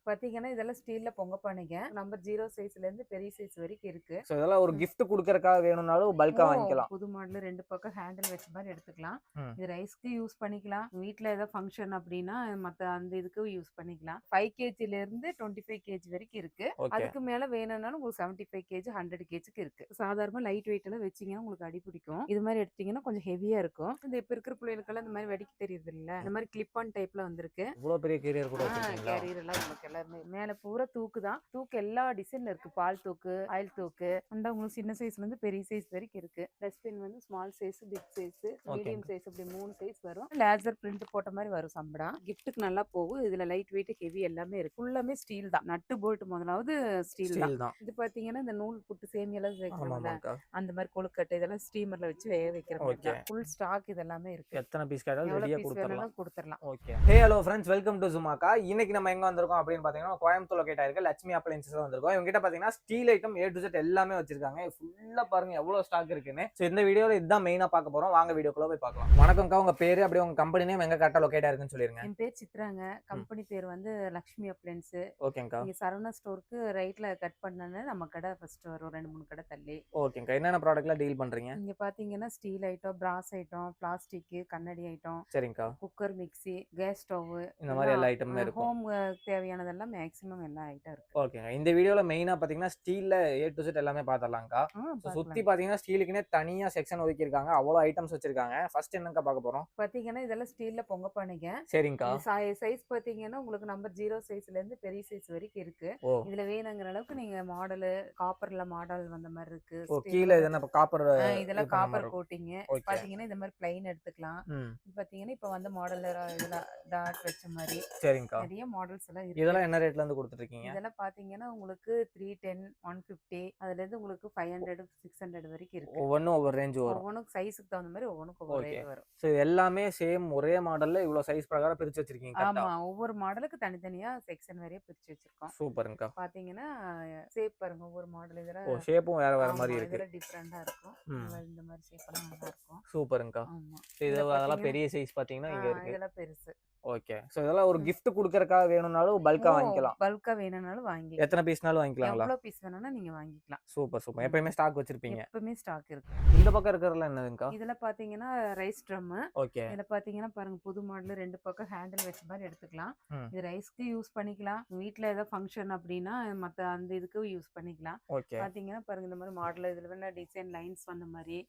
பாத்தீங்கன்னா இதெல்லாம் ஸ்டீல்ல பொங்க பானைங்க. நம்பர் 0 சைஸ்ல இருந்து பெரிய சைஸ் வரைக்கும் இருக்கு. சோ இதெல்லாம் ஒரு gift குடுக்கறதுக்காக வேணும்னாலும் பல்கா வாங்கிக்கலாம். புது மாடல் 2 பக்கம் ஹேண்டில் வச்ச மாதிரி எடுத்துக்கலாம். ம். இது ரைஸ்க்கு யூஸ் பண்ணிக்கலாம். வீட்ல ஏதாவது ஃபங்க்ஷன் அப்படின்னா மத்த அந்த இதுக்கு யூஸ் பண்ணிக்கலாம். 5 கேஜில இருந்து 25 கேஜி வரைக்கும் இருக்கு. ஓகே. அதுக்கு மேல வேணும்னாலும் உங்களுக்கு 75 கேஜி 100 கேஜிக்கு இருக்கு. சாதாரணமா லைட் வெயிட் எல்லாம் வச்சீங்கன்னா உங்களுக்கு அடி பிடிக்கும். இது மாதிரி எடுத்தீங்கன்னா கொஞ்சம் ஹெவியா இருக்கும். இந்த இப்ப இருக்கிற பிள்ளைகளுக்கெல்லாம் இந்த மாதிரி வெடிக்க தெரியுது இல்ல, இந்த மாதிரி கிளிப் ஆன் டைப்ல வந்திருக்கு. இவ்வளவு பெரிய கேரியர் கூட வச்சிருக்கீங்களா? கேரியர் எல்லாம் உங்களுக்கு எல்லாமே மேல பூரா தூக்கு தான். தூக்கு எல்லா டிசைன்ல இருக்கு. பால் தூக்கு, ஆயில் தூக்கு, அந்த உங்களுக்கு சின்ன சைஸ்ல இருந்து பெரிய சைஸ் வரைக்கும் இருக்கு. டஸ்ட்பின் வந்து small size, big size, medium size, அப்படி 3 சைஸ் வரும். லேசர் பிரிண்ட் போட்ட மாதிரி வரும் சம்படா. கிஃப்ட்டுக்கு நல்லா போகும். இதுல லைட் வெயிட், ஹெவி எல்லாமே இருக்கு. ஃபுல்லாமே ஸ்டீல் தான். நட்டு போல்ட் முதலாவது ஸ்டீல் தான். இது பாத்தீங்கன்னா இந்த நூல் புட்டு சேமியெல்லாம் வைக்கிறோம்ல, அந்த மாதிரி கொழுக்கட்டை இதெல்லாம் ஸ்டீமர்ல வச்சு வேக வைக்கிற மாதிரி ஃபுல் ஸ்டாக் இதெல்லாமே இருக்கு. எத்தனை பீஸ் கேட்டாலும் ரெடியா கொடுத்துறலாம். Okay. Hey hello friends, welcome to Sumakka. இன்னைக்கு நம்ம எங்க வந்திருக்கோம் அப்படின்னு பாத்தீங்கன்னா கோயம்புத்தூர்ல லொகேட் ஆயிருக்க லட்சுமி அப்ளையன்சஸ் வந்திருக்கோம். இவங்க கிட்ட பாத்தீங்கன்னா steel item A to Z எல்லாமே வச்சிருக்காங்க. ஃபுல்லா பாருங்க எவ்வளவு ஸ்டாக் இருக்குன்னு. சோ இந்த வீடியோல இதுதான் மெயினா பார்க்க போறோம். வாங்க வீடியோக்குள்ள போய் பார்க்கலாம். வணக்கம்க்கா, உங்க பேரு அப்படியே உங்க கம்பெனி நேம் எங்க கரெக்ட்டா லொகேட் ஆயிருக்குன்னு சொல்லிருங்க. என் பேர் சித்ராங்க. கம்பெனி பேர் வந்து லட்சுமி அப்ளையன்ஸ். ஓகேங்கா. நீங்க சரவணா ஸ்டோருக்கு ரைட்ல கட் பண்ணனே நம்ம கடை ஃபர்ஸ்ட் வரும், 2-3 கடை தள்ளி. ஓகேங்கா. என்னென்ன ப்ராடக்ட்ல டீல் பண்றீங்க? இங்க பாத்தீங்கன்னா steel item, brass item, plastic, கண்ணாடி ஐட்டம், சரிங்கா. குக்கர், மிக்ஸி, கேஸ் ஸ்டவ், இந்த மாதிரி எல்லா ஐட்டமுமே இருக்கும். ஹோம் தேவையானதெல்லாம் மேக்ஸிமம் எல்லா ஐட்டம் இருக்கு. ஓகேங்க. இந்த வீடியோல மெயினா பாத்தீங்கன்னா ஸ்டீல்ல A to Z எல்லாமே பாத்தறலாம்க்கா. சுத்தி பாத்தீங்கன்னா ஸ்டீலுக்குனே தனியா செக்ஷன் ஒதுக்கி இருக்காங்க. அவ்வளவு ஐட்டம்ஸ் வச்சிருக்காங்க. ஃபர்ஸ்ட் என்னங்க பார்க்க போறோம்? பாத்தீங்கன்னா இதெல்லாம் ஸ்டீல்ல பொங்க பானைங்க. சரிங்கா. சைஸ் பாத்தீங்கன்னா உங்களுக்கு நம்பர் 0 சைஸ்ல இருந்து பெரிய சைஸ் வரைக்கும் இருக்கு. இதுல வேணுங்கிற அளவுக்கு நீங்க மாடல் காப்பர்ல மாடல் வந்த மாதிரி இருக்கு. கீழ இதென்ன காப்பர்? இதெல்லாம் காப்பர் கோட்டிங். பாத்தீங்கன்னா இந்த மாதிரி பிளைன் எடுத்துக்கலாம். பாத்தீங்கன்னா இப்ப வந்து மாடல் இதெல்லாம் டாட் வச்ச மாதிரி சரிங்கா நிறைய மாடல்ஸ் எல்லாம் இருக்கு. இதெல்லாம் என்ன ரேட்ல இருந்து கொடுத்துட்டு இருக்கீங்க? இதெல்லாம் பாத்தீங்கன்னா உங்களுக்கு 310, 150, அதுல இருந்து உங்களுக்கு 500, 600 வரைக்கும் இருக்கு. ஒவ்வொன்னும் ஒவ்வொரு ரேஞ்ச் வரும். ஒவ்வொன்றும் சைஸ்க்கு தகுந்த மாதிரி ஒவ்வொன்றுக்கு ஒவ்வொரு ரேட் வரும். சோ எல்லாமே சேம் ஒரே மாடல்ல இவ்வளவு சைஸ் பிரகாரம் பிரிச்சு வச்சிருக்கீங்க கரெக்ட்டா? ஆமா, ஒவ்வொரு மாடலுக்கு தனித்தனியா செக்ஷன் வரைய பிரிச்சு வச்சிருக்கோம். சூப்பர்ங்கா. பாத்தீங்கன்னா ஷேப் பாருங்க, ஒவ்வொரு மாடல் இதெல்லாம் ஷேப்பும் வேற வேற மாதிரி இருக்கு. இதெல்லாம் டிஃபரண்டா இருக்கும். இந்த மாதிரி ஷேப்லாம் நல்லா இருக்கும். சூப்பர்ங்கா. ஆமா, இதெல்லாம் பெரிய சைஸ் பாத்தீங்கன்னா இங்க இருக்கு. இதெல்லாம் பெருசு. ஓகே. சோ இதெல்லாம் ஒரு gift குடுக்கறதுக்காக வேணும்னாலும் பல்கா வாங்கிக்கலாம். பல்கா வேணும்னாலும் வாங்கி எத்தனை பீஸ்னாலும் வாங்கிக்கலாம்ங்களா? எவ்வளவு பீஸ் வேணும்னா நீங்க வாங்கிக்கலாம். Super super. எப்பவுமே ஸ்டாக் வச்சிருப்பீங்க? எப்பவுமே ஸ்டாக் இருக்கு. இந்த பக்கம் இருக்கறதெல்லாம் என்னதுங்கா? இதெல்லாம் பாத்தீங்கன்னா ரைஸ் ட்ரம். ஓகே. இதல பாத்தீங்கன்னா பாருங்க புது மாடல் 2 பக்கம் ஹேண்டில் வச்ச மாதிரி எடுத்துக்கலாம். இது ரைஸ்க்கு யூஸ் பண்ணிக்கலாம். வீட்ல ஏதாவது ஃபங்க்ஷன் அப்படின்னா மத்த அந்த இதுக்கு யூஸ் பண்ணிக்கலாம். ஓகே. பாத்தீங்கன்னா பாருங்க இந்த மாதிரி மாடல் இதுல வேணா டிசைன் லைன்ஸ் வந்த மாதிரி.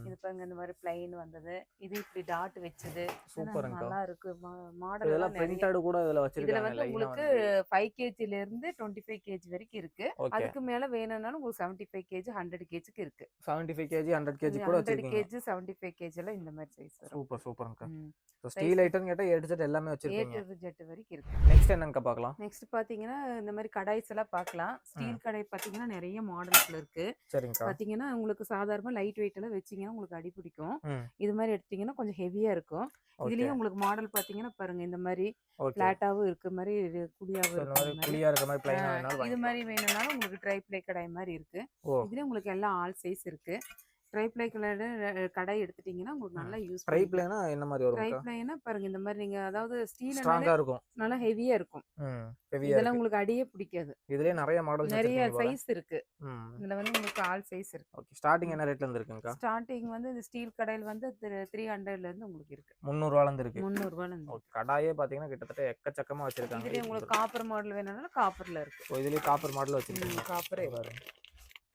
இது பாருங்க இந்த மாதிரி பிளைன் வந்தது. இது இப்படி டாட் வெச்சது. சூப்பர்ங்கா. நல்லா இருக்கு. மாடல் எல்லாம் பிரிண்டட் கூட இதல வச்சிருக்காங்க. இதுல வந்து உங்களுக்கு 5 கேஜில இருந்து 25 கேஜி வரைக்கும் இருக்கு. அதுக்கு மேல வேணும்னாலும் உங்களுக்கு 75 கேஜி 100 கேஜிக்கு இருக்கு. 75 கேஜி 100 கேஜி கூட வச்சிருக்கீங்க. 100 கேஜி 75 கேஜி எல்லாம் இந்த மாதிரி சைஸ் வரும். சூப்பர் சூப்பர்ங்கா. சோ ஸ்டீல் ஐட்டம் கேட்டா A to Z எல்லாமே வச்சிருக்கீங்க. A to Z வரைக்கும் இருக்கு. நெக்ஸ்ட் என்னங்க பார்க்கலாம்? நெக்ஸ்ட் பாத்தீங்கன்னா இந்த மாதிரி கடாய்ஸ் எல்லாம் பார்க்கலாம். ஸ்டீல் கடாய் பாத்தீங்கன்னா நிறைய மாடல்ஸ்ல இருக்கு. சரிங்கா. பாத்தீங்கன்னா உங்களுக்கு சாதாரணமா லைட் வெயிட் எல்லாம் வச்சீங்கன்னா உங்களுக்கு அடி பிடிக்கும். இது மாதிரி எடுத்தீங்கன்னா கொஞ்சம் ஹெவியா இருக்கும். இதுலயே உங்களுக்கு மாடல் பாத்தீங்கன்னா பாருங்க இந்த மாதிரி பிளாட்டாவும் இருக்கு, மாதிரி குழியாவும் இருக்கு. குழியா இருக்க மாதிரி பிளைனா வேணாலும் இது மாதிரி வேணும்னாலும் உங்களுக்கு ட்ரை ப்ளே கடாய் மாதிரி இருக்கு. இதுல உங்களுக்கு எல்லாம் ஆல் சைஸ் இருக்கு. ட்ரை ப்ளே கடாய் எடுத்துட்டீங்கன்னா உங்களுக்கு நல்லா யூஸ். ட்ரை ப்ளேனா என்ன மாதிரி வரும்? ட்ரை ப்ளேனா பாருங்க இந்த மாதிரி நீங்க அதாவது ஸ்டீல் ஸ்ட்ராங்கா இருக்கும். நல்லா ஹெவியா இருக்கும். இதெல்லாம் உங்களுக்கு அடியே பிடிக்காது. இதுலயே நிறைய மாடல்ஸ் நிறைய சைஸ் இருக்கு. இதுல வந்து உங்களுக்கு ஆல் சைஸ் இருக்கு. ஓகே. ஸ்டார்டிங் என்ன ரேட்ல இருந்து இருக்குங்கா? ஸ்டார்டிங் வந்து இந்த ஸ்டீல் கடாயில வந்து 300ல இருந்து உங்களுக்கு இருக்கு. 300 ரூபாயில இருந்து இருக்கு. 300 ரூபாயில இருந்து. ஓகே. கடாயே பாத்தீங்கன்னா கிட்டத்தட்ட எக்கச்சக்கமா வச்சிருக்காங்க. இதுலயே உங்களுக்கு காப்பர் மாடல் வேணும்னாலும் காப்பர்ல இருக்கு. ஓ, இதுலயே காப்பர் மாடல் வச்சிருக்கீங்க. காப்பரே பாருங்க.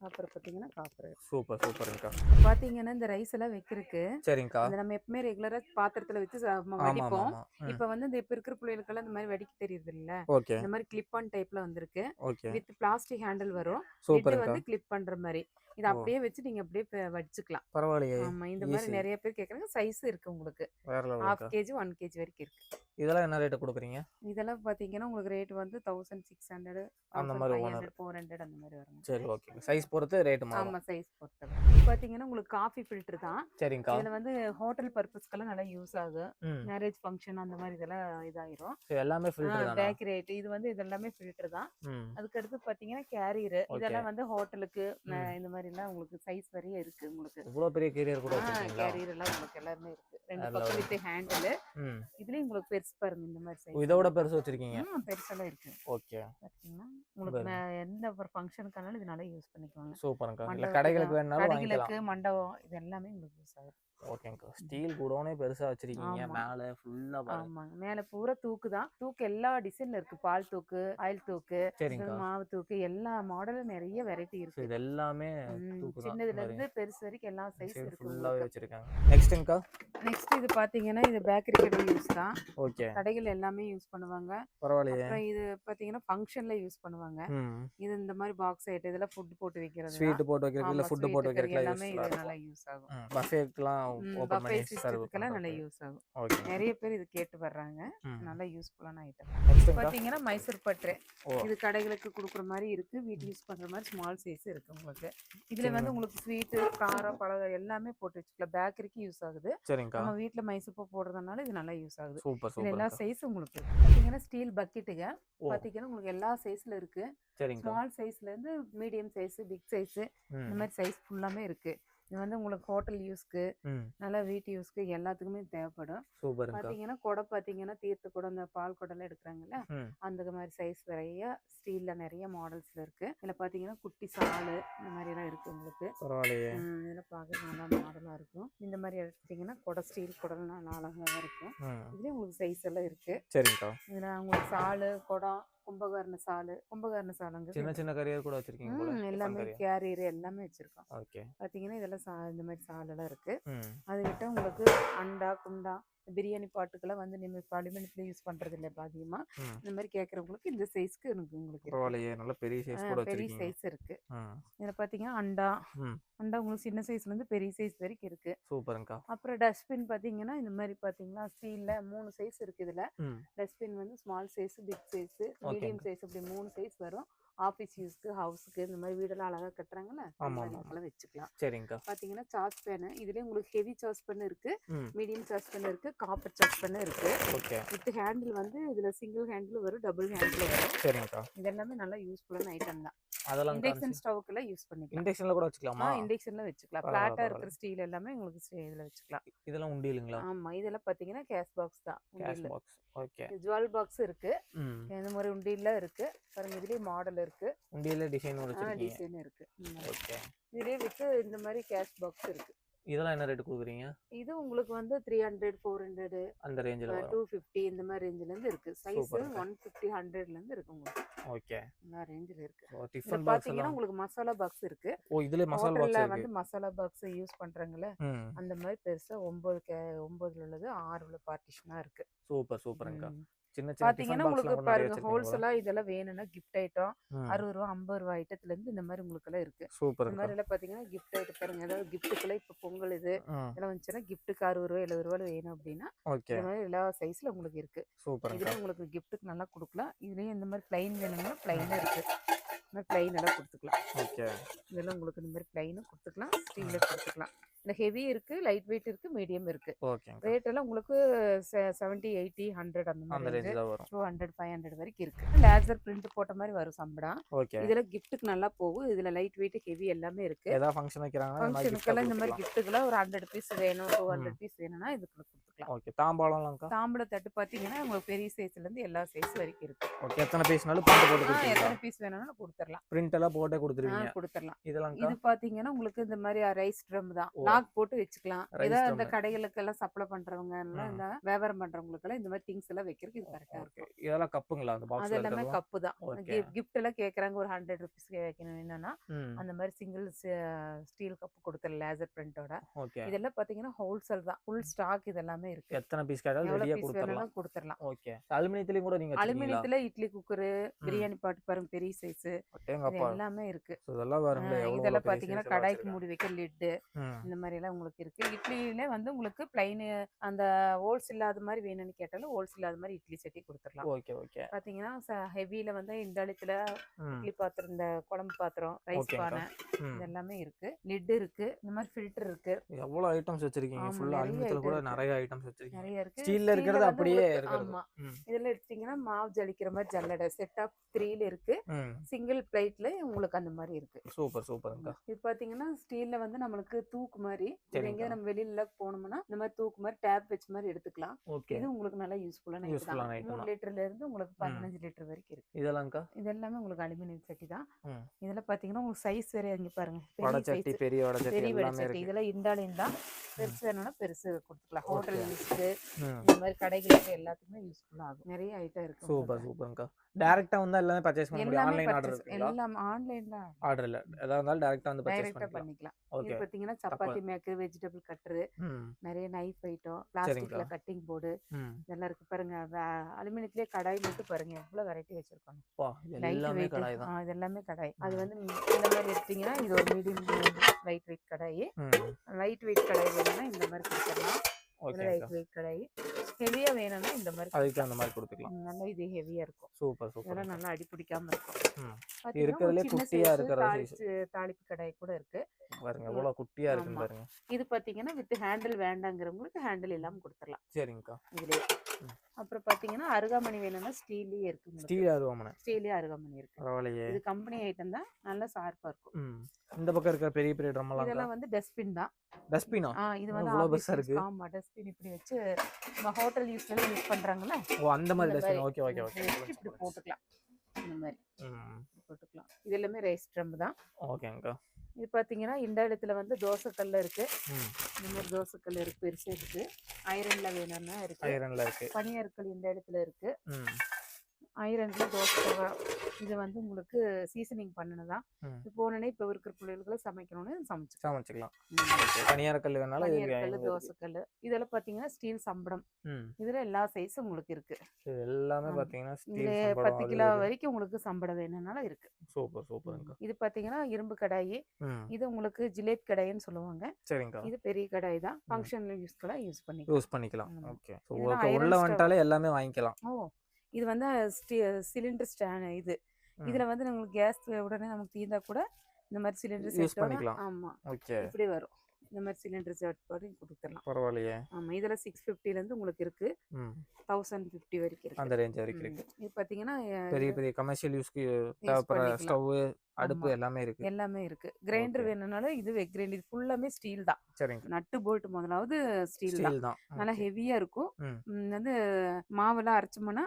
காப்பர் பாத்தீங்கன்னா காப்பர். சூப்பர் சூப்பர்ங்கா. பாத்தீங்கன்னா இந்த ரைஸ் எல்லாம் வைக்கிறதுக்கு. சரிங்கா. இத நம்ம எப்பவுமே ரெகுலரா பாத்திரத்துல வச்சு வடிப்போம். இப்போ வந்து இந்த இப்ப இருக்கிற பிள்ளைகளுக்கெல்லாம் இந்த மாதிரி வெடிக்க தெரியுது இல்ல, இந்த மாதிரி கிளிப் ஆன் டைப்ல வந்திருக்கு. வித் பிளாஸ்டிக் ஹேண்டில் வரும். இது வந்து கிளிப் பண்ற மாதிரி. இத அப்படியே வச்சு நீங்க அப்படியே வடிச்சுக்கலாம். பரவாயில்லையே. ஆமா, இந்த மாதிரி நிறைய பேர் கேக்குறாங்க. சைஸ் இருக்கு உங்களுக்கு. 1/2 கேஜி 1 கேஜி வரைக்கும் இருக்கு. இதெல்லாம் என்ன ரேட் கொடுக்குறீங்க? இதெல்லாம் பாத்தீங்கன்னா உங்களுக்கு ரேட் வந்து 1600, அந்த மாதிரி 500, 400 அந்த மாதிரி வரும். சரி ஓகே. சைஸ் சைஸ் பொறுத்து ரேட் மாறும். ஆமா சைஸ் பொறுத்து. இது பாத்தீங்கன்னா உங்களுக்கு காஃபி ஃபில்டர் தான். சரிங்கக்கா. இதுல வந்து ஹோட்டல் பர்பஸ்க்கெல்லாம் நல்லா யூஸ் ஆகும். ம். மேரேஜ் ஃபங்க்ஷன் அந்த மாதிரி இதெல்லாம் இதாயிரும். சோ எல்லாமே ஃபில்டர் தானா? பேக்கரி ஐட்டம் இது வந்து இதெல்லாமே ஃபில்டர் தான். ம். அதுக்கு அடுத்து பாத்தீங்கன்னா கேரியர் இதெல்லாம் வந்து ஹோட்டலுக்கு இந்த மாதிரி எல்லாம் உங்களுக்கு சைஸ் வரைய இருக்கு உங்களுக்கு. இவ்வளவு பெரிய கேரியர் கூட வச்சிருக்கீங்களா? கேரியர் எல்லாம் உங்களுக்கு எல்லாமே இருக்கு. ரெண்டு பக்கம் வித் ஹேண்டில். இதுலயும் உங்களுக்கு பெருசு பாருங்க இந்த மாதிரி சைஸ். இதோட பெருசு வச்சிருக்கீங்க? பெருசெல்லாம் இருக்கு. ஓகே. பாத்தீங்கன்னா உங்களுக்கு எந்த ஒரு ஃபங்க்ஷனுக்கானாலும் இது நல்லா யூஸ் பண்ணிக்குவாங்க. சூப்பர்ங்கா. இல்ல கடைகளுக்கு வேணாலும் வாங்கிக்கலாம். கடைகளுக்கு மண்டபம் இது எல்லாமே உங்களுக்கு யூஸ் ஆகும். ஓகேங்கா. ஸ்டீல் குடோனே பெருசா வச்சிருக்கீங்க. மேல ஃபுல்லா பாருங்க. ஆமாங்க. மேல பூரா தூக்கு தான். தூக்கு எல்லா டிசைன்ல இருக்கு. பால் தூக்கு, ஆயில் தூக்கு, மாவு தூக்கு எல்லா மாடலும் நிறைய வெரைட்டி இருக்கு. இது எல்லாமே தூக்கு தான். சின்னதுல இருந்து பெருசு வரைக்கும் எல்லா சைஸ் இருக்கு. ஃபுல்லாவே வச்சிருக்காங்க. நெக்ஸ்ட்ங்கா. நெக்ஸ்ட் இது பாத்தீங்கன்னா இது பேக்கரி கடை யூஸ் தான். ஓகே. கடைகள் எல்லாமே யூஸ் பண்ணுவாங்க. பரவாயில்லையே. அப்புறம் இது பாத்தீங்கன்னா ஃபங்க்ஷன்ல யூஸ் பண்ணுவாங்க. இது இந்த மாதிரி பாக்ஸ் ஐட்டம் இதெல்லாம் ஃபுட் போட்டு வைக்கிறது. ஸ்வீட் போட்டு வைக்கிறது இல்ல ஃபுட் போட்டு வைக்கிறது எல்லாமே இது நல்லா யூஸ் ஆகும். பஃபேட்லாம் ஓபன் பண்ணி சிஸ்டத்துக்கெல்லாம் நல்லா யூஸ் ஆகும். ஓகே. நிறைய பேர் இது கேட்டு வர்றாங்க. நல்லா யூஸ்ஃபுல்லான ஐட்டம். நெக்ஸ்ட் பாத்தீங்கன்னா மைசூர் பட்டு. இது கடைகளுக்கு கொடுக்குற மாதிரி இருக்கு. வீட்டு யூஸ் பண்ற மாதிரி ஸ்மால் சைஸ் இருக்கு உங்களுக்கு. இதுல வந்து உங்களுக்கு ஸ்வீட், காரம், பழம் எல்லாமே போட்டு வச்சுக்கலாம். பேக்கரிக்கு யூஸ் ஆகுது. சரிங்கா. நம்ம வீட்ல மைசூர் பப்பு போடுறதுனால இது நல்லா யூஸ் ஆகுது. Super super. எல்லா சைஸ் உங்களுக்கு இருக்கு. பாத்தீங்கன்னா ஸ்டீல் பக்கெட்டுங்க. பாத்தீங்கன்னா உங்களுக்கு எல்லா சைஸ்ல இருக்கு. சரிங்கா. ஸ்மால் சைஸ்ல இருந்து மீடியம் சைஸ், பிக் சைஸ் இந்த மாதிரி சைஸ் ஃபுல்லாமே இருக்கு. இது வந்து உங்களுக்கு ஹோட்டல் யூஸ்க்கு, நல்லா வீட்டு யூஸ்க்கு எல்லாத்துக்குமே தேவைப்படும். பாத்தீங்கன்னா குடை பாத்தீங்கன்னா தீர்த்த குடம், இந்த பால் குடம்லாம் எடுக்கிறாங்கல்ல அந்த மாதிரி சைஸ் நிறைய ஸ்டீல்ல நிறைய மாடல்ஸ்ல இருக்கு. இதுல பாத்தீங்கன்னா குட்டி சாலு இந்த மாதிரி எல்லாம் இருக்கு உங்களுக்கு. இதெல்லாம் பாக்க நல்லா மாடலா இருக்கும். இந்த மாதிரி எடுத்தீங்கன்னா குடை ஸ்டீல் குடம் நல்லா அழகா இருக்கும். இதுலயும் உங்களுக்கு சைஸ் எல்லாம் இருக்கு. சரிங்கா. இதுல உங்களுக்கு சாலு, குடம், கும்பகர்ண சாலுங்க சின்ன சின்ன கரியர் கூட வச்சிருக்கீங்க போல. எல்லாமே கேரியர் எல்லாமே வச்சிருக்கோம். ஓகே. பாத்தீங்கன்னா இதெல்லாம் இந்த மாதிரி சால் எல்லாம் இருக்கு. அது விட்டா உங்களுக்கு அண்டா, குண்டா, பிரியாணி பாட்டுக்கெல்லாம் வந்து நம்ம அலுமினியத்துல யூஸ் பண்றது இல்ல அதிகமா. இந்த மாதிரி கேக்குறவங்களுக்கு இந்த சைஸ்க்கு உங்களுக்கு பரவாயில்லையே. நல்ல பெரிய சைஸ் கூட வச்சிருக்கீங்க. பெரிய சைஸ் இருக்கு. இதுல பாத்தீங்கன்னா அண்டா உங்களுக்கு சின்ன சைஸ்ல இருந்து பெரிய சைஸ் வரைக்கும் இருக்கு. சூப்பர்ங்கா. அப்புறம் டஸ்ட்பின் பாத்தீங்கன்னா இந்த மாதிரி பாத்தீங்கன்னா ஸ்டீல்ல 3 சைஸ் இருக்கு. இதுல டஸ்ட்பின் வந்து small size, big size, medium size அப்படி 3 சைஸ் வரும். ஆபீஸ் யூஸ்க்கு, ஹவுஸ்க்கு இந்த மாதிரி வீடெல்லாம் அழகா கட்டுறாங்கல்ல அதெல்லாம் வச்சுக்கலாம். சரிங்கா. பாத்தீங்கன்னா சார்ஜ் பேன். இதுலயே உங்களுக்கு ஹெவி சார்ஜ் பேன் இருக்கு, மீடியம் சார்ஜ் பேன் இருக்கு, காப்பர் சார்ஜ் பேன் இருக்கு. ஓகே. வித் ஹேண்டில் வந்து இதுல சிங்கிள் ஹேண்டில் வரும், டபுள் ஹேண்டில் வரும். சரிங்கா. இது எல்லாமே நல்லா யூஸ்ஃபுல்லான ஐட்டம் தான். அதெல்லாம் இண்டக்ஷன் ஸ்டவ்க்குல யூஸ் பண்ணிக்கலாம். இண்டக்ஷன்ல கூட வச்சுக்கலாமா? இண்டக்ஷன்ல வச்சுக்கலாம். பிளாட்டா இருக்கிற ஸ்டீல் எல்லாமே உங்களுக்கு இதுல வச்சுக்கலாம். இதெல்லாம் உண்டியலுங்களா? ஆமா. இதெல்லாம் பாத்தீங்கன்னா கேஸ் பாக்ஸ் தான். Case box. Okay. Jewel box இருக்கு. இந்த மாதிரி உண்டியல்ல இருக்கு. பாருங்க இதுலயே மாடல் இருக்கு. உண்டியல்ல டிசைன் வச்சிருக்கீங்க. டிசைன் இருக்கு. ஓகே. இதுலயே வித்து இந்த மாதிரி கேஸ் பாக்ஸ் இருக்கு. இதெல்லாம் என்ன ரேட் கொடுக்குறீங்க? இது உங்களுக்கு வந்து 300, 400 அந்த ரேஞ்சில வரும். 250 இந்த மாதிரி ரேஞ்சில இருந்து இருக்கு. சைஸ் 150, 100ல இருந்து இருக்கு உங்களுக்கு. ஓகே. எல்லா ரேஞ்சில இருக்கு. டிஃபன் பாக்ஸ் பாத்தீங்கன்னா உங்களுக்கு மசாலா பாக்ஸ் இருக்கு. இதுல மசாலா பாக்ஸ் இருக்கு. வந்து மசாலா பாக்ஸ் யூஸ் பண்றாங்கல அந்த மாதிரி பெருசா 9ல உள்ளது 6 உள்ள பார்ட்டிஷனா இருக்கு. சூப்பர்ங்கா. சின்ன சின்ன பாத்தீங்கன்னா உங்களுக்கு பாருங்க ஹோல்சேலா இதெல்லாம் வேணும்னா கிஃப்ட் ஐட்டம் 60 ரூபாய் 50 ரூபாய் ஐட்டத்துல இருந்து இந்த மாதிரி உங்களுக்கு எல்லாம் இருக்கு. இந்த மாதிரி எல்லாம் பாத்தீங்கன்னா கிஃப்ட் ஐட்டம் பாருங்க. ஏதாவது கிஃப்ட்டுக்குள்ள இப்ப பொங்கல் இதெல்லாம் வந்துச்சுன்னா கிஃப்ட்டுக்கு 60 ரூபாய் 70 ரூபாய் வேணும் அப்படின்னா இந்த மாதிரி எல்லா சைஸ்ல உங்களுக்கு இருக்கு. இதுல உங்களுக்கு கிஃப்ட்டுக்கு நல்லா கொடுக்கலாம். இதுலயும் இந்த மாதிரி பிளைன் வேணும்னா பிளைனா இருக்கு. இந்த மாதிரி பிளைன் எல்லாம் கொடுத்துக்கலாம். இதெல்லாம் உங்களுக்கு இந்த மாதிரி பிளைனும் கொடுத்துக்கலாம், ஸ்டீல்ல கொடுத்துக்கலாம். இந்த ஹெவி இருக்கு, லைட் வெயிட் இருக்கு, மீடியம் இருக்கு. ரேட் எல்லாம் உங்களுக்கு 70, 80, 100 அந்த மாதிரி வரும். 200, 500 வரைக்கும் இருக்கு. லேசர் பிரிண்ட் போட்ட மாதிரி வரும் சம்பளம். இதுல கிஃப்ட்டுக்கு நல்லா போகும். இதுல லைட் வெயிட், ஹெவி எல்லாமே இருக்கு. ஏதாவது ஃபங்க்ஷன் வைக்கறாங்க ஃபங்க்ஷனுக்கெல்லாம் இந்த மாதிரி கிஃப்ட்டுக்குலாம் ஒரு 100 பீஸ் வேணும், 200 பீஸ் வேணும்னா இதுக்கு கொடுத்துக்கலாம். ஓகே. தாம்பாளம்லாம்க்கா? தாம்பள தட்டு பாத்தீங்கன்னா உங்களுக்கு பெரிய சைஸ்ல இருந்து எல்லா சைஸ் வரைக்கும் இருக்கு. ஓகே. எத்தனை பீஸ்னாலும் பிரிண்ட் போட்டு கொடுத்துறீங்க. எத்தனை பீஸ் வேணும்னா கொடுத்துறலாம். பிரிண்ட் எல்லாம் போட்டே கொடுத்துருவீங்க? கொடுத்துறலாம். இதெல்லாம் இது பாத்தீங்கன்னா உங்களுக்கு இந்த மாதிரி ரைஸ் ட்ரம் தான். லாக் போட்டு வச்சுக்கலாம். ஏதாவது அந்த கடைகளுக்கு எல்லாம் சப்ளை பண்றவங்க எல்லாம் இந்த வியாபாரம் பண்றவங்களுக்கு எல்லாம் இந்த மாதிரி திங்ஸ் எல்லாம் வைக்கிறதுக்கு இது கரெக்டா இருக்கும். இதெல்லாம் கப்புங்களா? அந்த பாக்ஸ்ல அது எல்லாமே கப்பு தான். கிஃப்ட் எல்லாம் கேக்குறாங்க ஒரு 100 ரூபீஸ் வைக்கணும் என்னன்னா அந்த மாதிரி சிங்கிள் ஸ்டீல் கப் கொடுத்துறலாம் லேசர் பிரிண்டோட. இதெல்லாம் பாத்தீங்கன்னா ஹோல்சேல் தான். ஃபுல் ஸ்டாக் இதெல்லாமே இருக்கு. எத்தனை பீஸ் கேட்டாலும் ரெடியா கொடுத்துறலாம். ஓகே. அலுமினியத்திலயும் கூட நீங்க அலுமினியத்துல இட்லி குக்கர், பிரியாணி பாட்டு பாருங்க பெரிய சைஸ் எல்லாமே இருக்கு. இதெல்லாம் பாருங்க. இதெல்லாம் பாத்தீங்கன்னா கடாய்க்கு மூடி வைக்க லிட், இந்த மாதிரி எல்லாம் உங்களுக்கு இருக்கு. இட்லியில வந்து உங்களுக்கு பிளைன் அந்த ஹோல்ஸ் இல்லாத மாதிரி வேணும்னு கேட்டாலும் ஹோல்ஸ் இல்லாத மாதிரி இட்லி சட்டி கொடுத்துடலாம். Okay okay. பாத்தீங்கன்னா ஹெவியில வந்து இண்டலித்துல இட்லி பாத்திரம், இந்த குழம்பு பாத்திரம், ரைஸ் பானை இது எல்லாமே இருக்கு. லிட் இருக்கு, இந்த மாதிரி ஃபில்டர் இருக்கு. எவ்வளவு ஐட்டம்ஸ் வச்சிருக்கீங்க? ஃபுல்லா அலுமினியத்துல கூட நிறைய ஐட்டம்ஸ் வச்சிருக்கீங்க. நிறைய இருக்கு. ஸ்டீல்ல இருக்கிறது அப்படியே இருக்கு. ஆமா, இதெல்லாம் எடுத்தீங்கன்னா மாவு ஜலிக்கிற மாதிரி ஜல்லடை செட் ஆஃப் 3ல இருக்கு. சிங்கிள் பிளேட்ல உங்களுக்கு அந்த மாதிரி இருக்கு. சூப்பர் சூப்பர்ங்க. இது பாத்தீங்கன்னா ஸ்டீல்ல வந்து நம்மளுக்கு தூக்கு மாதிரி, எங்க நம்ம வெளியில போனோம்னா இந்த மாதிரி தூக்கு மாதிரி டேப் வச்ச மாதிரி எடுத்துக்கலாம். இது உங்களுக்கு நல்லா யூஸ்ஃபுல்லான ஐட்டம். 3 லிட்டர்ல இருந்து உங்களுக்கு 15 லிட்டர் வரைக்கும் இருக்கு. இதெல்லாம்க்கா இது எல்லாமே உங்களுக்கு அலுமினியம் சட்டி தான். இதெல்லாம் பாத்தீங்கன்னா உங்களுக்கு சைஸ் வேற இங்க பாருங்க. வடச்சட்டி, பெரிய வடச்சட்டி எல்லாமே இருக்கு. இதெல்லாம் இண்டாலின் தான். பெருசு வேணும்னா பெருசு கொடுத்துக்கலாம். ஹோட்டல் யூஸ்க்கு இந்த மாதிரி கடைகளுக்கு எல்லாத்துக்குமே யூஸ்ஃபுல்லா ஆகும். நிறைய ஐட்டம் இருக்கு. சூப்பர் சூப்பர்ங்கா. டைரக்டா வந்து எல்லாமே பர்சேஸ் பண்ண முடியும். ஆன்லைன் ஆர்டர் இருக்குங்களா? எல்லாம் ஆன்லைன் தான். ஆர்டர் இல்ல, எதா இருந்தாலும் டைரக்டா வந்து பர்சேஸ் பண்ணிக்கலாம். இது பாத்தீங்கன்னா சப்பாத்தி மேக்கர், வெஜிடபிள் கட்டர், நிறைய நைஃப் ஐட்டம், பிளாஸ்டிக்ல கட்டிங் போர்டு இதெல்லாம் இருக்கு பாருங்க. அலுமினியத்திலே கடாய் மட்டும் பாருங்க எவ்வளவு வெரைட்டி வச்சிருக்காங்க. எல்லாமே கடாய் தான். இது எல்லாமே கடாய். அது வந்து இந்த மாதிரி எடுத்தீங்கன்னா இது ஒரு மீடியம் லைட் வெயிட் கடாய். லைட் வெயிட் கடாய் வேணும்னா இந்த மாதிரி கொடுத்துடலாம். லைட் வெயிட் கடாய். ஹெவியா வேணும்னா இந்த மாதிரி அதுக்கு அந்த மாதிரி கொடுத்துக்கலாம். நல்லா இது ஹெவியா இருக்கும். Super super. இதெல்லாம் நல்லா அடி பிடிக்காம இருக்கும். இருக்குறதுல குட்டியா இருக்கிற தாளிப்பு கடாய் கூட இருக்கு பாருங்க. எவ்வளவு குட்டியா இருக்குன்னு பாருங்க. இது பாத்தீங்கன்னா வித் ஹேண்டில் வேண்டாங்கிறவங்களுக்கு ஹேண்டில் இல்லாம கொடுத்துடலாம். சரிங்கக்கா. இதுலயே அப்புறம் பாத்தீங்கன்னா அருகாமணி வேணும்னா ஸ்டீல்லயே இருக்கு. ஸ்டீல் அருகாமணி. ஸ்டீல்லே அருகாமணி இருக்கு. பரவாயில்லையே. இது கம்பெனி ஐட்டம் தான். நல்லா ஷார்ப்பா இருக்கும். இந்த பக்கம் இருக்க பெரிய பெரிய ட்ரம் எல்லாம் இதெல்லாம் வந்து டஸ்ட்பின் தான். டஸ்ட்பினா? இது வந்து அவ்வளவு பெருசா இருக்கு. ஆமா, டஸ்ட்பின் இப்படி வச்சு நம்ம ஹோட்டல் யூஸ்ல யூஸ் பண்றாங்கல. ஓ, அந்த மாதிரி டஸ்ட்பின். Okay okay okay. இப்படி போட்டுக்கலாம். இந்த மாதிரி போட்டுக்கலாம். இது எல்லாமே ரைஸ் ட்ரம் தான். ஓகேங்கா. இது பாத்தீங்கன்னா இண்டாலியத்துல வந்து தோசை கல்ல இருக்கு. இந்த மாதிரி தோசை கல் இருக்கு, பெருசா இருக்கு. ஐரன்ல வேணும்னா இருக்கு. ஐரன்ல இருக்கு. பனியாற்கல் இண்டாலியத்துல இருக்கு. ஐரன்ல தோசை. இது வந்து உங்களுக்கு சீசனிங் பண்ணனதான். இது போனனே இப்ப இருக்கிற பிள்ளைகளுக்கு சமைக்கணும்னு சமைச்சுக்கலாம். பனியாற்கல் வேணாலும் பனியாற்கல், தோசை கல். இதெல்லாம் பாத்தீங்கன்னா ஸ்டீல் சம்படம். இதுல எல்லா சைஸும் உங்களுக்கு இருக்கு. எல்லாமே பாத்தீங்கன்னா ஸ்டீல் சம்படம். 10 கிலோ வரைக்கும் உங்களுக்கு சம்படம் வேணும்னாலும் இருக்கு. சூப்பர் சூப்பர்ங்க. இது பாத்தீங்கன்னா இரும்பு கடாய். இது உங்களுக்கு ஜிலேபி கடாய்னு சொல்லுவாங்க. சரிங்க. இது பெரிய கடாய் தான். ஃபங்க்ஷனல் யூஸ் பண்ணிக்கலாம். ஓகே. உள்ள வந்துட்டாலே எல்லாமே வாங்கிக்கலாம். இது வந்து சிலிண்டர் ஸ்டாண்ட். இதுல வந்து உங்களுக்கு கேஸ் உடனே நமக்கு தீர்ந்தா கூட இந்த மாதிரி சிலிண்டர் யூஸ் பண்ணிக்கலாம். ஆமா, ஓகே. இப்படி வரும். இந்த மாதிரி சிலிண்டர் செட் பண்ணி கொடுத்துடலாம். பரவாயில்லையே. ஆமா, இதுல 650 ல இருந்து உங்களுக்கு இருக்கு. 1050 வரைக்கும் இருக்கு. அந்த ரேஞ்ச் வரைக்கும் இருக்கு. இது பாத்தீங்கன்னா பெரிய பெரிய கமர்ஷியல் யூஸ்க்கு தேவைப்படுற ஸ்டவ், அடுப்பு எல்லாமே இருக்கு. எல்லாமே இருக்கு. கிரைண்டர் வேணும்னாலும் இது வெக் கிரைண்டர். இது ஃபுல்லாமே ஸ்டீல் தான். சரிங்க. நட்டு போல்ட் முதலாவது ஸ்டீல் தான். நல்லா ஹெவியா இருக்கும். வந்து மாவெல்லாம் அரைச்சோம்னா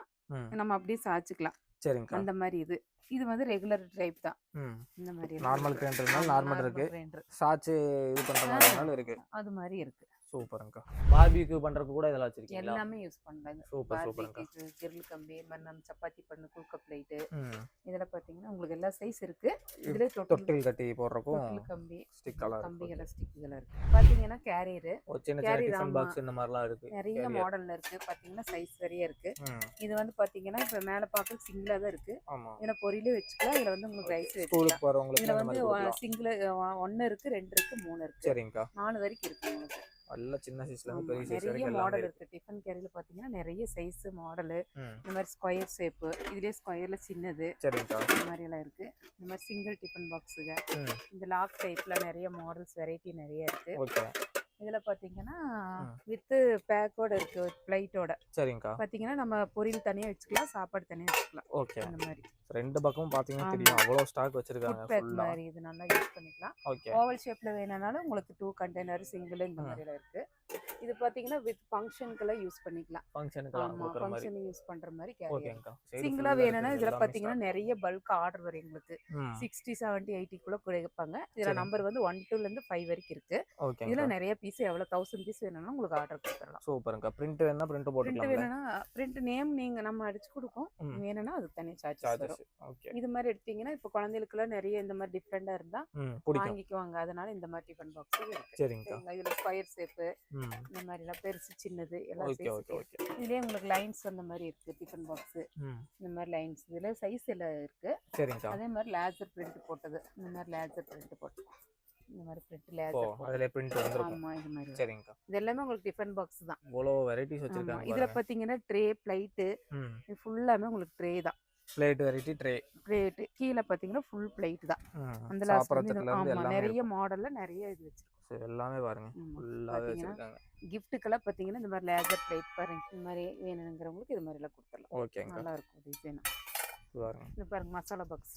நம்ம அப்படியே சாய்ச்சிக்கலாம். சரிங்க. அந்த மாதிரி இது வந்து ரெகுலர் டைப் தான். இந்த மாதிரி நார்மல் கிரைண்டர்னால நார்மல் இருக்கு. சாச்சு இது பண்ற மாதிரினால இருக்கு. அது மாதிரி இருக்கு. சூப்பர்ங்கா. பார்பிக்யூ பண்றதுக்கு கூட இதெல்லாம் வச்சிருக்கீங்க. எல்லாமே யூஸ் பண்றாங்க. சூப்பர் சூப்பர்ங்கா. கிரில் கம்பி, மண்ணம் சப்பாத்தி பண்ணு, குல்கா பிளேட். இதல பாத்தீங்கன்னா உங்களுக்கு எல்லா சைஸ் இருக்கு. இதுல தொட்டில் கட்டி போடுறதுக்கும் கம்பி, ஸ்டிக் எல்லாம் கம்பிகள ஸ்டிக்கள் இருக்கு. பாத்தீங்கன்னா கேரியர், ஒரு சின்ன சின்ன டிஃபன் பாக்ஸ் இந்த மாதிரிலாம் இருக்கு. நிறைய மாடல்ல இருக்கு. பாத்தீங்கன்னா சைஸ் நிறைய இருக்கு. இது வந்து பாத்தீங்கன்னா இப்ப மேல பாக்க சிங்கிளா தான் இருக்கு. இதுல பொரியலே வெச்சுக்கலாம். இதுல வந்து உங்களுக்கு ரைஸ் ஸ்கூலுக்கு போறவங்களுக்கு இதுல வந்து சிங்கிள் 1 இருக்கு, 2 இருக்கு, 3 இருக்கு. சரிங்கா. 4 வரைக்கும் இருக்கு உங்களுக்கு. நல்ல சின்ன சைஸ்ல இருந்து பெரிய சைஸ் நிறைய வரைக்கும் மாடல் இருக்கு. டிஃபன் கேரியர்ல பாத்தீங்கன்னா நிறைய சைஸ் மாடல். இந்த மாதிரி ஸ்கொயர் ஷேப், இதுலயே ஸ்கொயர்ல சின்னது. சரிங்கா. இந்த மாதிரி எல்லாம் இருக்கு. இந்த மாதிரி சிங்கிள் டிஃபன் பாக்ஸ்ங்க. இந்த லாக் டைப்ல நிறைய மாடல்ஸ் வெரைட்டி நிறைய இருக்கு. ஓகே. இதுல பாத்தீங்கன்னா வித் பேக்கோட இருக்கு, பிளேட்டோட. சரிங்கா. பாத்தீங்கன்னா நம்ம பொரியல் தனியா வச்சுக்கலாம், சாப்பாடு தனியா வச்சுக்கலாம். ஓகே. அந்த மாதிரி ரெண்டு பக்கமும் பாத்தீங்கன்னா தெரியும் அவ்வளவு ஸ்டாக் வச்சிருக்காங்க. ஃபுல்லா மாதிரி இது நல்லா யூஸ் பண்ணிக்கலாம். ஓகே. ஓவல் ஷேப்ல வேணும்னாலும் உங்களுக்கு 2 கண்டெய்னர், சிங்கிள் இந்த மாதிரி எல்லாம் இருக்கு. இது பாத்தீங்கன்னா வித் ஃபங்க்ஷனுக்குலாம் யூஸ் பண்ணிக்கலாம். ஃபங்க்ஷனுக்குலாம் கொடுக்குற மாதிரி. ஃபங்க்ஷன் யூஸ் பண்ற மாதிரி கேரியர். ஓகேங்கா. சிங்கிளா வேணும்னா இதுல பாத்தீங்கன்னா நிறைய பல்க் ஆர்டர் வரும் உங்களுக்கு. 60, 70, 80 குள்ள கொடுப்பாங்க. இதுல நம்பர் வந்து 1, 2 ல இருந்து 5 வரைக்கும் இருக்கு. ஓகே. இதுல நிறைய பீஸ் எவ்வளவு 1000 பீஸ் வேணும்னா உங்களுக்கு ஆர்டர் கொடுத்துறலாம். சூப்பர்ங்கா. பிரிண்ட் வேணா பிரிண்ட் போட்டுக்கலாம். பிரிண்ட் வேணும்னா பிரிண்ட் நேம் நீங்க நம்ம அடிச்சு கொடுப்போம். வேணும்னா அது தனி சார்ஜஸ் வரும். ஓகே. இது மாதிரி எடுத்தீங்கன்னா இப்ப குழந்தைகளுக்குலாம் நிறைய இந்த மாதிரி டிஃபரெண்டா இருந்தா வாங்கிக்குவாங்க. அதனால இந்த மாதிரி டிஃபன் பாக்ஸ் இருக்கு. சரிங்கா. இதுல ஸ்கொயர் ஷேப் இந்த மாதிரி எல்லாம் பெருசு சின்னது எல்லாம் ஓகே ஓகே ஓகே. இதுலயே உங்களுக்கு லைன்ஸ் அந்த மாதிரி இருக்கு. டிஃபன் பாக்ஸ் இந்த மாதிரி லைன்ஸ் இதுல சைஸ் எல்லாம் இருக்கு. சரிங்கா. அதே மாதிரி லேசர் பிரிண்ட் போட்டது. இந்த மாதிரி லேசர் பிரிண்ட் போட்டு இந்த மாதிரி பிரிண்ட் ஓ லேசர் அதுல பிரிண்ட் வந்திருக்கும். ஆமா இது மாதிரி வரும். சரிங்கக்கா. இது எல்லாமே உங்களுக்கு டிஃபன் பாக்ஸ் தான். இவ்வளோ வெரைட்டிஸ் ஆமா வச்சிருக்காங்க இதுல பாருங்க. பாத்தீங்கன்னா ட்ரே பிளேட் ம் இது ஃபுல்லாமே உங்களுக்கு ட்ரே தான். Plate variety tray. பிளேட் கீழே பாத்தீங்கன்னா ஃபுல் பிளேட் தான். அந்த லாஸ்ட் சாப்பிட்ற வந்து தட்டுல இருந்து ஆமா எல்லாமே நிறைய இருக்கும். மாடல்ல நிறைய இது வச்சிருக்கோம். ஸோ எல்லாமே பாருங்க ஆமா ஃபுல்லாவே பாத்தீங்கன்னா வச்சிருக்காங்க. கிஃப்ட்டுக்கெல்லாம் பாத்தீங்கன்னா இந்த மாதிரி லேசர் பிளேட் பாருங்க. இந்த மாதிரி வேணுங்கிறவங்களுக்கு இது மாதிரி எல்லாம் கொடுத்துடலாம். ஓகேங்கக்கா. நல்லா இருக்கும் டிசைன். பாருங்க இது பாருங்க மசாலா பாக்ஸ்.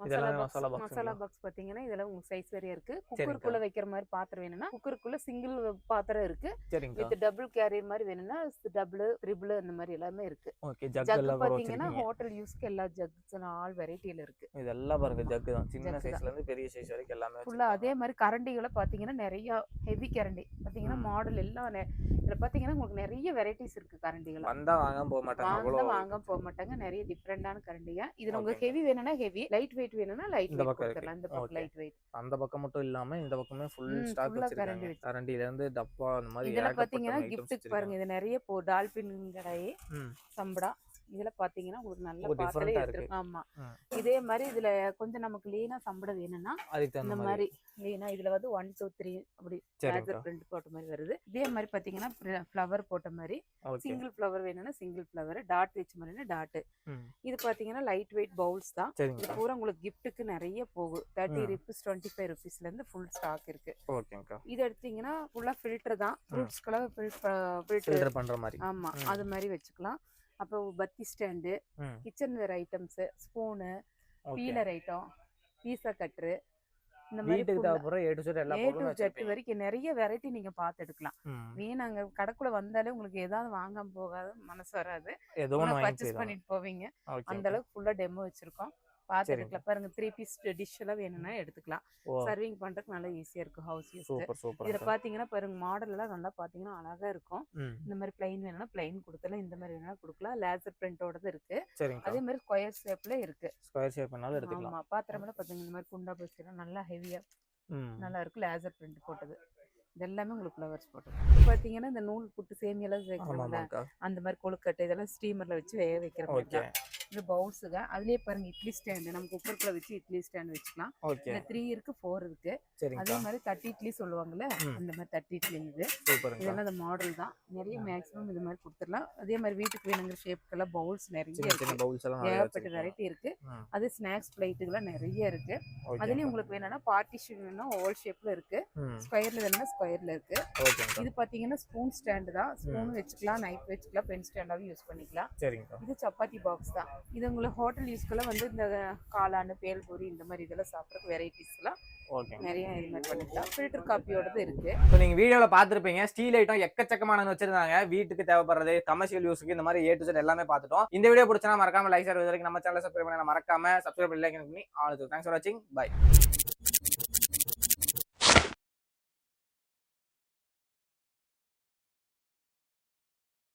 இதெல்லாம் மசாலா பாக்ஸ். மசாலா பாக்ஸ் பாத்தீங்கன்னா இதெல்லாம் உங்களுக்கு சைஸ் வேறையா இருக்கு. சரிங்கக்கா. குக்கருக்குள்ள வைக்கிற மாதிரி பாத்திரம் வேணும்னா குக்கருக்குள்ள சிங்கிள் பாத்திரம் இருக்கு. சரிங்கக்கா. வித் டபுள் கேரியர் மாதிரி வேணும்னா டபுள் ட்ரிபிள் அந்த மாதிரி எல்லாமே இருக்கு. ஓகே ஜக் ஜக் எல்லாம் கூட பாத்தீங்கன்னா வச்சிருக்கீங்க. ஹோட்டல் யூஸ்க்கு எல்லா ஜக்ஸ் ஆல் வெரைட்டில இருக்கு. இதெல்லாம் பாருங்க ஆமா ஜக் தான். சின்ன ஜக் தான். சைஸ்ல இருந்து பெரிய சைஸ் வரைக்கும் எல்லாமே ஃபுல்லா வச்சிருக்காங்க. அதே மாதிரி கரண்டிகளை பாத்தீங்கன்னா நிறைய ஹெவி கரண்டி பாத்தீங்கன்னா ம். மாடல் எல்லாம் இதுல பாத்தீங்கன்னா உங்களுக்கு நிறைய வெரைட்டிஸ் இருக்கு கரண்டிகள். வந்தா வாங்காம போக மாட்டாங்க அவ்வளோ. வாங்க போக மாட்டாங்க. நிறைய டிஃப்ரெண்டான கரண்டிங்க. இதுல உங்களுக்கு ஓகேங்க. ஹெவி வேணும்னா ஹெவி, லைட் வெயிட் வேணும்னா லைட் இந்த வெயிட் பக்கம் இருக்கு. கொடுத்துடலாம். இந்த பக்கம் ஓகே. Light weight. அந்த பக்கம் மட்டும் இல்லாம இந்த பக்கமே ஃபுல் ஸ்டாக் ஃபுல்லா வச்சிருக்காங்க. கரண்டி வச்சு. கரண்டில இருந்து டப்பா அந்த மாதிரி இதுல ஏகப்பட்ட பாத்தீங்கன்னா ஐட்டம்ஸ் கிஃப்ட்டுக்கு பாருங்க. வச்சிருக்காங்க. இது நிறைய டால்பின் கடாயி ம் சம்படா இதுல பாத்தீங்கன்னா உங்களுக்கு நல்ல ஓ பாத்திரம் டிஃபரெண்டா இருக்கு. எடுத்துருக்கு. ஆமா ம் இதே மாதிரி இதுல கொஞ்சம் நமக்கு லீனா சம்படம் வேணும்னா அதுக்கு தகுந்த இந்த மாதிரி. மாதிரி லீனா இதுல வந்து 1 2 3 அப்படி சரிங்கக்கா. லேசர் பிரிண்ட் போட்ட மாதிரி வருது. இதே மாதிரி பாத்தீங்கன்னா ஃப்ளவர் போட்ட மாதிரி ஓகே. சிங்கிள் ஃப்ளவர் வேணும்னா சிங்கிள் ஃப்ளவர், டாட் வச்ச மாதிரினா டாட். ம் இது பாத்தீங்கன்னா லைட் வெயிட் பவுல்ஸ் தான். இது சரிங்கக்கா. பூரா உங்களுக்கு கிஃப்ட்டுக்கு நிறைய போகும். 30 ம் ருபீஸ் 25 ருபீஸ்ல இருந்து ஃபுல் ஸ்டாக் இருக்கு. ஓகேங்கக்கா. இது எடுத்தீங்கன்னா ஃபுல்லா ஃபில்டர் தான். ம் ஃப்ரூட்ஸ்க்கெல்லாம் ஃபில்டர். ஃபில்டர் பண்ற மாதிரி. ஆமா ம் அது மாதிரி வச்சுக்கலாம். அப்போ பத்தி ஸ்டாண்டு, ம் kitchenware items, spoon, okay. Peeler item, பீஸா கட்ரு இந்த மாதிரி வீட்டுக்கு ஃபுல்லா தேவைப்படுற ஏ டு Z எல்லா A to பொருளும் Z வச்சிருப்பீங்க. வரைக்கும் நிறைய வெரைட்டி நீங்க பார்த்து எடுக்கலாம். ம் நாங்க கடைக்குள்ள வந்தாலே உங்களுக்கு ஏதாவது வாங்காம போகாது மனசு வராது. ஏதோ ஒன்று வாங்கி பர்ச்சேஸ் போயிடலாம். பண்ணிட்டு போவீங்க. அந்த ஓகேங்கக்கா. அளவுக்கு ஃபுல்லா டெமோ வச்சிருக்கோம். பார்த்து சரிங்க. எடுக்கலாம். பாருங்க 3 பீஸ் டிஷ் எல்லாம் வேணும்னா எடுத்துக்கலாம். ஓ சர்விங் பண்றதுக்கு நல்லா ஈஸியா இருக்கும் ஹவுஸ் யூஸ்க்கு. சூப்பர் இதுல சூப்பர்க்கா. பாத்தீங்கன்னா பாருங்க மாடல் எல்லாம் நல்லா பாத்தீங்கன்னா அழகா இருக்கும். ம் இந்த மாதிரி பிளைன் வேணும்னா பிளைன் கொடுக்கலாம். இந்த மாதிரி வேணா கொடுக்கலாம். லேசர் பிரிண்டோடது இருக்கு. சரிங்கக்கா. அதே மாதிரி ஸ்கொயர் ஷேப்ல இருக்கு. ஸ்கொயர் ஷேப் பண்ணாலும் எடுத்துக்கலாம். ஆமா பாத்திரம் எல்லாம் பாத்தீங்க இந்த மாதிரி குண்டா பசிலாம் நல்லா ஹெவியா ம் நல்லா இருக்கு. லேசர் பிரிண்ட் போட்டது. இது எல்லாமே உங்களுக்கு ஃப்ளவர்ஸ் போட்டது. இப்போ பாத்தீங்கன்னா இந்த நூல் புட்டு சேமியெல்லாம் ஆமா சேர்க்குறோம்ல ஆமாக்கா. அந்த மாதிரி கொழுக்கட்டை இதெல்லாம் ஸ்டீமர்ல வச்சு வேக வைக்கிற மாதிரி ஓகே தான். இது பவுல்ஸுங்க. அதுலயே பாருங்க இட்லி ஸ்டாண்டு. நம்ம குக்கருக்குள்ள வச்சு இட்லி ஸ்டாண்ட் வச்சுக்கலாம். ஓகே. இதுல 3 இருக்கு 4 இருக்கு. அதே சரிங்கக்கா. மாதிரி தட்டி இட்லி சொல்லுவாங்கல்ல ம் அந்த மாதிரி தட்டி இட்லி இது. சூப்பருங்கக்கா. இதெல்லாம் இந்த மாடல் தான். நிறைய மேக்ஸிமம் இது மாதிரி கொடுத்துடலாம். அதே மாதிரி வீட்டுக்கு வேணுங்கிற ஷேப்புக்கெல்லாம் பவுல்ஸ் நிறைய சின்ன சின்ன இருக்கு. பவுல்ஸ் எல்லாம் நிறைய ஏகப்பட்ட வச்சிருக்கீங்க. வெரைட்டி இருக்கு. ம் அது ஸ்நாக்ஸ் பிளேட்டுகள்லாம் நிறைய இருக்கு. ஓகேங்கக்கா. அதுலயும் உங்களுக்கு வேணும்னா பார்ட்டிஷன் வேணும்னா ஓவல் ஷேப்ல இருக்கு. ம் ஸ்கொயர்ல வேணும்னா ஸ்கொயர்ல இருக்கு. ஓகேங்கக்கா. இது பாத்தீங்கன்னா ஸ்பூன் ஸ்டாண்டு தான். ஸ்பூன் வச்சுக்கலாம், நைஃப் வச்சுக்கலாம், பென் ஸ்டாண்டாவும் யூஸ் பண்ணிக்கலாம். சரிங்கக்கா. இது சப்பாத்தி பாக்ஸ் தான். இது உங்களுக்கு ஹோட்டல் யூஸ்க்கெல்லாம் வந்து இந்த காளான், பேல்பூரி இந்த மாதிரி இதெல்லாம் சாப்பிட்றதுக்கு வெரைட்டிஸ்லாம் ஓகேங்க. நிறைய இது மாதிரி பண்ணிக்கலாம். ஃபில்டர் காப்பியோடது இருக்கு. இப்போ நீங்க வீடியோல பார்த்திருப்பீங்க ஸ்டீல் ஐட்டம் எக்கச்சக்கமான வச்சிருந்தாங்க. வீட்டுக்கு தேவைப்படுறது கமர்ஷியல் யூஸ்க்கு இந்த மாதிரி A to Z எல்லாமே பார்த்துட்டோம். இந்த வீடியோ பிடிச்சா மறக்காம லைக் ஷேர் வரைக்கும் நம்ம சேனலை சப்ஸ்கிரைப் பண்ண மறக்காம சப்ஸ்கிரைப் பண்ணி லைக் பண்ணி ஆல். தேங்க்ஸ் ஃபார் வாட்சிங். பை.